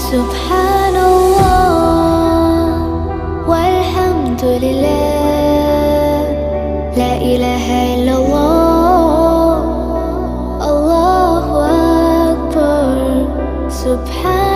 سبحان الله والحمد لله، لا إله إلا الله، الله أكبر. سبحان